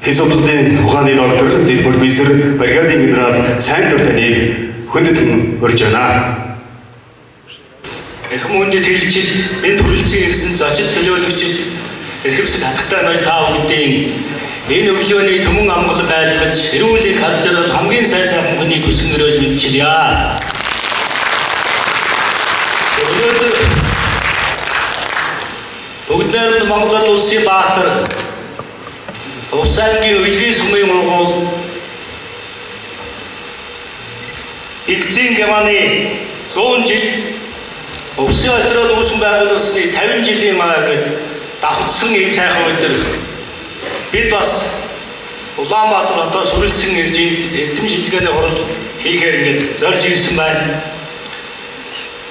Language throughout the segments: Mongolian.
Хисултын ухааны доктор, дэд профессор, бригадын генерал сайн дуртаныг хүндэтгэн урьж байна. Эрхэм хүндэт хэлэлцэлд энэ төрөлцсөн ирсэн зочид төлөөлөгчид эрхэмсэл хатагтай ноён та бүхэндийн энэ өглөөний төмөн амгалан байлгаж эрүүлийн халзарал хамгийн сайхан хүнийг хүсэн өрөөж мэдчилье. Өнөөдөр бүгд найрамд Монгол улсын баатар Усангийн үлгийн сүмийн ургуул эцсийн гаваны 100 жил Өвсөн өдрөд үүсэн байгуулсны 50 жилийн маягт давхцсан ийм сайхан өдөр бид бас Улаанбаатар одоо сүрэлцэн ирж эрдэм шилжгээний хурал хийхээр ингэж зорж ирсэн байна.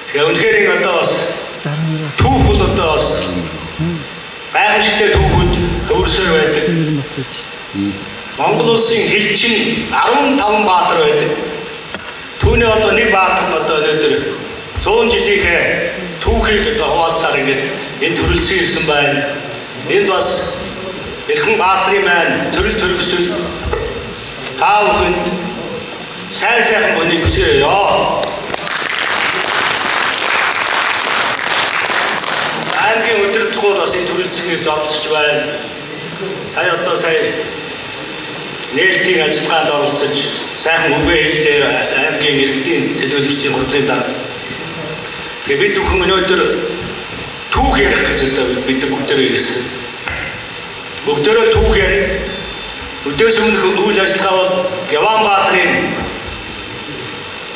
Тэгээ үнэхээр энэ одоо бас түүх бол одоо бас гайхамшигтай түүхүүд өөрсөр байдаг. Монгол улсын хэлчин 15 баатар байдаг. Түүний одоо нэг баатар нь одоо өнөөдөр 100 жилийнхээ түүхийг одоо хуваалцаар ингээд энэ төрөлцсөн ирсэн байна. Энд бас эрхэм баатрын маань төрөл төрөсөл та бүхэнд сайхан бүнийг хүсье. Аймгийн өдөртгөр бас энэ төрөлцсөн ирж оролцож байна. Сая нээлтийн ажиллагаанд оролцож сайхан үгээ хэллээ аймгийн иргэдийн төлөөлөгчдийн хурлын дараа. Тэгээ бид бүхэн өнөөдөр түүх ярих гэж одоо бид бүгдээрээ ирсэн. Бүгдээрээ түүх ярих. Өдөөс өмнөх үйл ажиллагаа бол Яваанбаатарын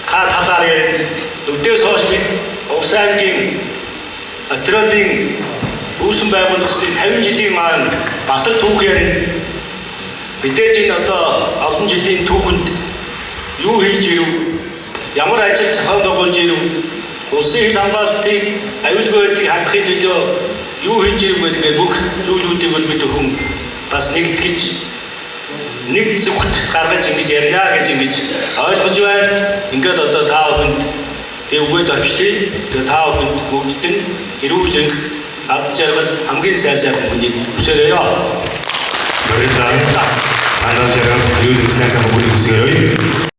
талаар ярих. Өдөөс хойш бид Усангийн Атралын үүсэн байгууллагын 50 жилийн маань бас л түүх ярих. Мэдээж энэ одоо олон жилийн түүхэнд юу хийж ирв? Ямар ажил зохион байгуулж ирв? Улсын хил хамгаалтыг аюулгүй байдлыг хангахын төлөө юу хийж ирв гэдэг бүх зүйлүүдийг бол бид хүн бас нэгтгэж нэг зүгт гаргаж ингэж ярина гэж ингэж ойлгож байна. Ингээд одоо та бүхэнд үгээд авчлаа. Тэгээ та бүхэнд бүгд нь эрүүл ад жаргал хамгийн сайхан хүнийг хүсээрэй. Баярлалаа. Ад жаргал эрүүл сайхан хүнийг хүсээрэй.